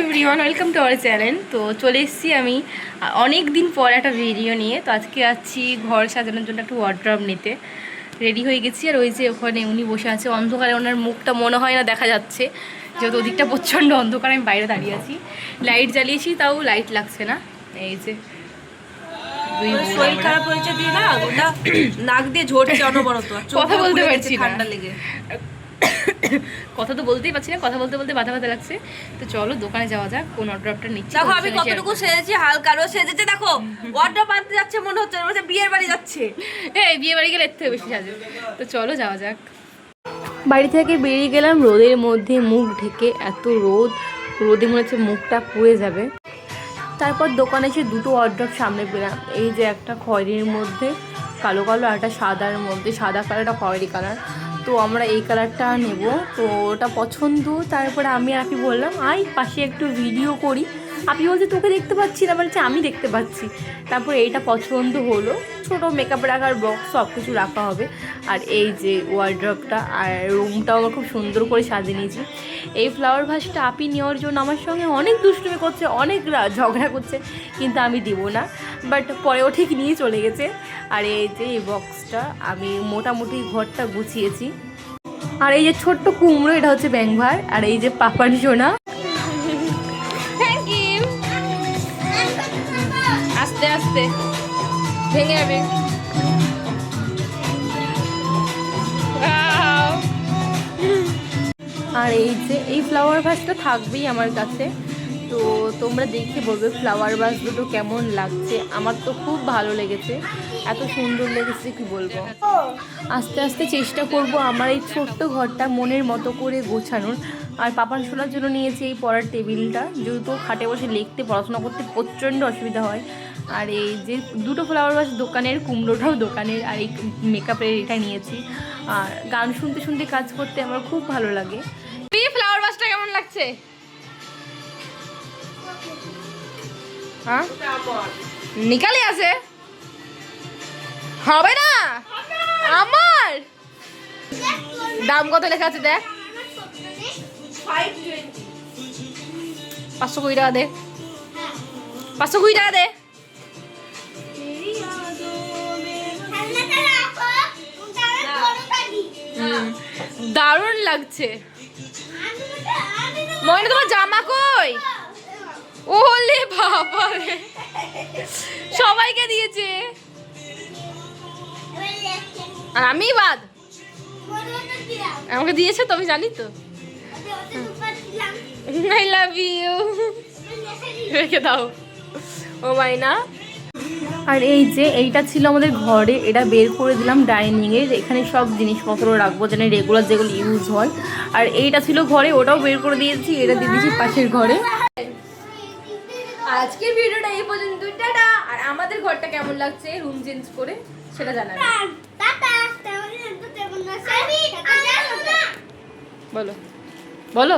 Everyone, welcome to our channel. তো চলে এসেছি আমি অনেক দিন পর একটা ভিডিও নিয়ে। তো আজকে যাচ্ছি ঘর সাজানোর জন্য একটু ওয়ার্ড্রব নিতে। রেডি হয়ে গেছি। আর ওই যে ওখানে উনি বসে আছে অন্ধকারে, ওনার মুখটা মনে হয় না দেখা যাচ্ছে, যেহেতু ওদিকটা প্রচণ্ড অন্ধকার। আমি বাইরে দাঁড়িয়ে আছি, লাইট জ্বালিয়েছি, তাও লাইট লাগছে না। এই যে শরীর খারাপ হয়েছে দিয়ে না, ওটা নাক দিয়ে ঝরছে অনবরত, কথা বলতে পারছি না, ঠান্ডা লেগে কথা তো বলতেই পারছি না, কথা বলতে বলতে ব্যথা ব্যথা লাগছে। তো চলো দোকানে যাওয়া যাক, কোন ওয়ার্ড্রবটা নিচ্ছি। দেখো আমি কতটুকু সেজেছি, হালকা রো সেজেছে। দেখো ওয়ার্ড্রব আনতে যাচ্ছে, মনে হচ্ছে বিয়ের বাড়ি যাচ্ছে। এই বিয়ে বাড়ি গেলে এর থেকে বেশি সাজে। তো চলো যাওয়া যাক। বাড়ি থেকে বেরিয়ে গেলাম রোদের মধ্যে, মুখ ঢেকে, এত রোদে মনে হচ্ছে মুখটা পুড়ে যাবে। তারপর দোকানে এসে দুটো ওয়ার্ড্রব সামনে পেলাম। এই যে একটা খয়েরির মধ্যে কালো কালো, আর একটা সাদার মধ্যে সাদা কালারটা খয়েরি কালার। তো আমরা এই কালারটা নেব, তো ওটা পছন্দ। তারপরে আমি আপনি বললাম আই পাশে একটু ভিডিও করি। আপনি বলছে তোকে দেখতে পাচ্ছি না, বলছে আমি দেখতে পাচ্ছি। তারপরে এইটা পছন্দ হলো, ছোটো মেকআপ রাখার বক্স সব কিছু রাখা হবে। আর এই যে ওয়ার্ড্রবটা, আর রুমটাও আমার খুব সুন্দর করে সাজিয়ে নিয়েছি। এই ফ্লাওয়ার ভাসটা আপি নেওয়ার জন্য আমার সঙ্গে অনেক দুষ্টুমি করছে, অনেক ঝগড়া করছে, কিন্তু আমি দিব না। বাট পরেও ঠিক নিয়ে চলে গেছে। আর এই যে এই বক্সটা আমি মোটামুটি ঘরটা গুছিয়েছি। আর এই যে ছোট্ট কুমড়ো, এটা হচ্ছে ব্যাংভার। আর এই যে পাপার সোনা, থ্যাংক ইউ। আস্তে আস্তে ভেঙে যাবে। আর এই যে এই ফ্লাওয়ার ভাসটা থাকবেই আমার কাছে। তো তোমরা দেখে বলবে ফ্লাওয়ার ভাস দুটো কেমন লাগছে। আমার তো খুব ভালো লেগেছে, এত সুন্দর লেগেছে কি বলবো। আস্তে আস্তে চেষ্টা করব আমার এই ছোট্ট ঘরটা মনের মতো করে গোছানোর। আর পাপান শোনার জন্য নিয়েছি এই পড়ার টেবিলটা, যেহেতু খাটে বসে লিখতে পড়াশোনা করতে প্রচণ্ড অসুবিধা হয়। আর এই যে দুটো ফ্লাওয়ার ভাস দোকানের, কুমড়োটাও দোকানের। আর এই মেকআপের এটা নিয়েছি। আর গান শুনতে শুনতে কাজ করতে আমার খুব ভালো লাগে। ফ্লাওয়ার ভাসটা কেমন লাগছে? হ্যাঁ নিকালে আছে, হবে না আমার। দাম কত লেখা আছে দেখ, 520 টাকা দে, 520 টাকা দে। দারুণ লাগছে। ময়না তোমার জামা কই? ওলে বাবা রে, সবাইকে দিয়েছে আর আমি বাদ। আমাকে দিয়েছে তো, আমি জানি তো। আই লাভ ইউ, রেখে দাও ও মাইনা। আর এই যে এইটা ছিল আমাদের ঘরে, এটা বের করে দিলাম ডাইনিংয়ে। এখানে সব জিনিসপত্র রাখবো, যেন রেগুলার যেগুলো ইউজ হয়। আর এইটা ছিল ঘরে, ওটাও বের করে দিয়েছি, এটা দিয়ে দিয়েছি পাশের ঘরে। আজকের ভিডিওটা এই পর্যন্ত, টাটা। আর আমাদের ঘরটা কেমন লাগছে রুম চেঞ্জ করে সেটা জানাবেন। বলো বলো।